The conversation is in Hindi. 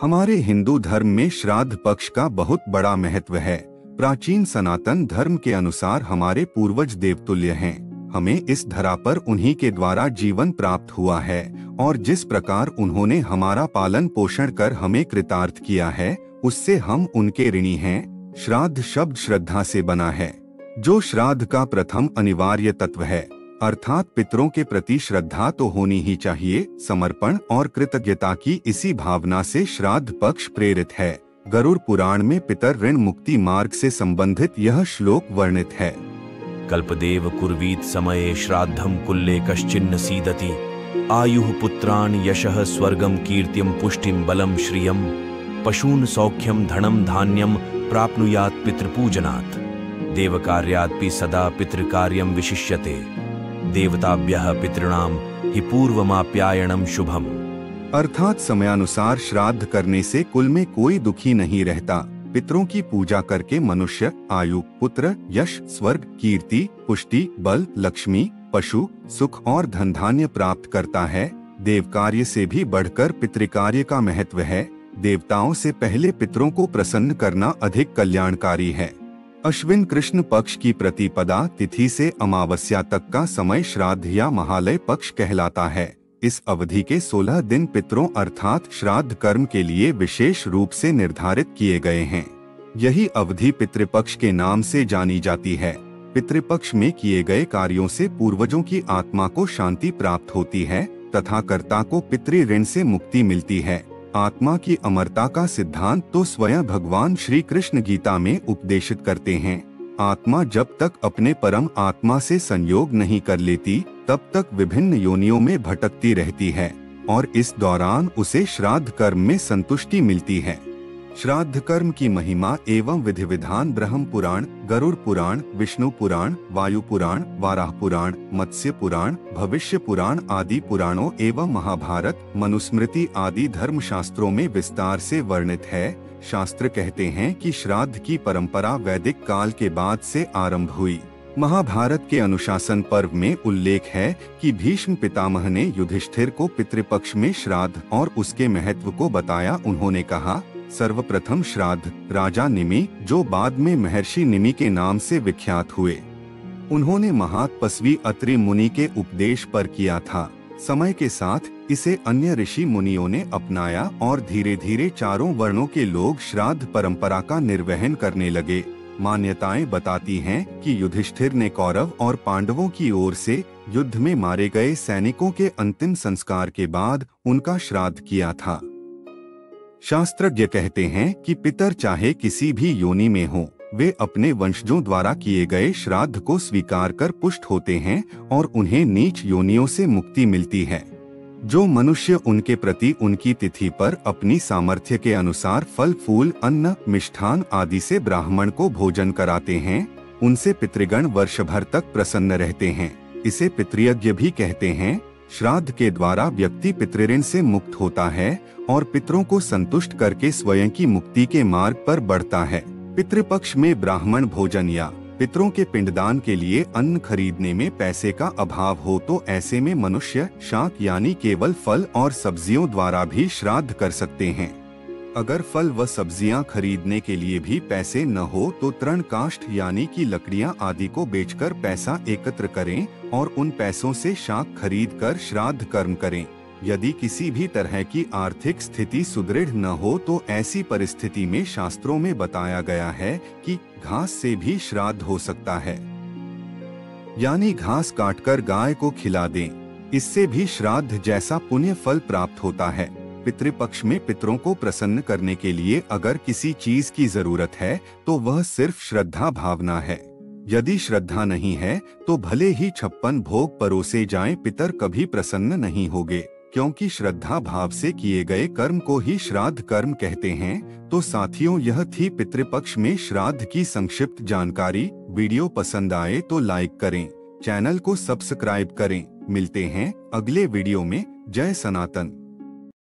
हमारे हिंदू धर्म में श्राद्ध पक्ष का बहुत बड़ा महत्व है। प्राचीन सनातन धर्म के अनुसार हमारे पूर्वज देवतुल्य हैं। हमें इस धरा पर उन्हीं के द्वारा जीवन प्राप्त हुआ है और जिस प्रकार उन्होंने हमारा पालन पोषण कर हमें कृतार्थ किया है, उससे हम उनके ऋणी हैं। श्राद्ध शब्द श्रद्धा से बना है, जो श्राद्ध का प्रथम अनिवार्य तत्व है। अर्थात पितरों के प्रति श्रद्धा तो होनी ही चाहिए। समर्पण और कृतज्ञता की इसी भावना से श्राद्ध पक्ष प्रेरित है। गरुड़ पुराण में पितर ऋण मुक्ति मार्ग से संबंधित यह श्लोक वर्णित है। कल्पदेव कुर्वीत समये श्राद्धम कुल्ले कश्चिन्न सीदति आयुः पुत्रान् यशः स्वर्गम कीर्तिम पुष्टिम बलम श्रियम पशून् सौख्यम धनम धान्यम प्राप्नुयात् पितृपूजनात् देवकार्यादपि सदा पितृकार्यम विशिष्यते देवताभ्यः पितॄणां हि पूर्वमाप्यायनम शुभम। अर्थात समयानुसार श्राद्ध करने से कुल में कोई दुखी नहीं रहता। पितरों की पूजा करके मनुष्य आयु, पुत्र, यश, स्वर्ग, कीर्ति, पुष्टि, बल, लक्ष्मी, पशु, सुख और धन धान्य प्राप्त करता है। देव कार्य से भी बढ़कर पितृकार्य का महत्व है। देवताओं से पहले पितरों को प्रसन्न करना अधिक कल्याणकारी है। अश्विन कृष्ण पक्ष की प्रतिपदा तिथि से अमावस्या तक का समय श्राद्ध या महालय पक्ष कहलाता है। इस अवधि के 16 दिन पितरों अर्थात श्राद्ध कर्म के लिए विशेष रूप से निर्धारित किए गए हैं। यही अवधि पितृपक्ष के नाम से जानी जाती है। पितृपक्ष में किए गए कार्यों से पूर्वजों की आत्मा को शांति प्राप्त होती है तथा कर्ता को पितृ ऋण से मुक्ति मिलती है। आत्मा की अमरता का सिद्धांत तो स्वयं भगवान श्री कृष्ण गीता में उपदेशित करते हैं। आत्मा जब तक अपने परम आत्मा से संयोग नहीं कर लेती, तब तक विभिन्न योनियों में भटकती रहती है और इस दौरान उसे श्राद्ध कर्म में संतुष्टि मिलती है। श्राद्ध कर्म की महिमा एवं विधि विधान ब्रह्म पुराण, गरुड़ पुराण, विष्णु पुराण, वायु पुराण, वाराह पुराण, मत्स्य पुराण, भविष्य पुराण आदि पुराणों एवं महाभारत, मनुस्मृति आदि धर्म शास्त्रों में विस्तार से वर्णित है। शास्त्र कहते हैं कि श्राद्ध की परंपरा वैदिक काल के बाद से आरंभ हुई। महाभारत के अनुशासन पर्व में उल्लेख है कि भीष्म पितामह ने युधिष्ठिर को पितृपक्ष में श्राद्ध और उसके महत्व को बताया। उन्होंने कहा, सर्वप्रथम श्राद्ध राजा निमि, जो बाद में महर्षि निमि के नाम से विख्यात हुए, उन्होंने महातपस्वी अत्रि मुनि के उपदेश पर किया था। समय के साथ इसे अन्य ऋषि मुनियों ने अपनाया और धीरे धीरे चारों वर्णों के लोग श्राद्ध परंपरा का निर्वहन करने लगे। मान्यताएं बताती हैं कि युधिष्ठिर ने कौरव और पांडवों की ओर से युद्ध में मारे गए सैनिकों के अंतिम संस्कार के बाद उनका श्राद्ध किया था। शास्त्रज्ञ कहते हैं कि पितर चाहे किसी भी योनि में हो, वे अपने वंशजों द्वारा किए गए श्राद्ध को स्वीकार कर पुष्ट होते हैं और उन्हें नीच योनियों से मुक्ति मिलती है। जो मनुष्य उनके प्रति उनकी तिथि पर अपनी सामर्थ्य के अनुसार फल फूल, अन्न, मिष्ठान आदि से ब्राह्मण को भोजन कराते हैं, उनसे पितृगण वर्ष भर तक प्रसन्न रहते हैं। इसे पितृयज्ञ भी कहते हैं। श्राद्ध के द्वारा व्यक्ति पितृऋण से मुक्त होता है और पितरों को संतुष्ट करके स्वयं की मुक्ति के मार्ग पर बढ़ता है। पितृपक्ष में ब्राह्मण भोजन या पितरों के पिंडदान के लिए अन्न खरीदने में पैसे का अभाव हो तो ऐसे में मनुष्य शाक यानी केवल फल और सब्जियों द्वारा भी श्राद्ध कर सकते हैं। अगर फल व सब्जियां खरीदने के लिए भी पैसे न हो तो तृण काष्ठ यानी कि लकड़ियां आदि को बेचकर पैसा एकत्र करें और उन पैसों से शाक खरीद कर श्राद्ध कर्म करें। यदि किसी भी तरह की आर्थिक स्थिति सुदृढ़ न हो तो ऐसी परिस्थिति में शास्त्रों में बताया गया है कि घास से भी श्राद्ध हो सकता है, यानी घास काटकर गाय को खिला दें। इससे भी श्राद्ध जैसा पुण्य फल प्राप्त होता है। पितृपक्ष में पितरों को प्रसन्न करने के लिए अगर किसी चीज की जरूरत है तो वह सिर्फ श्रद्धा भावना है। यदि श्रद्धा नहीं है तो भले ही 56 भोग परोसे जाएं, पितर कभी प्रसन्न नहीं होंगे, क्योंकि श्रद्धा भाव से किए गए कर्म को ही श्राद्ध कर्म कहते हैं। तो साथियों, यह थी पितृपक्ष में श्राद्ध की संक्षिप्त जानकारी। वीडियो पसंद आए तो लाइक करें, चैनल को सब्सक्राइब करें। मिलते हैं अगले वीडियो में। जय सनातन।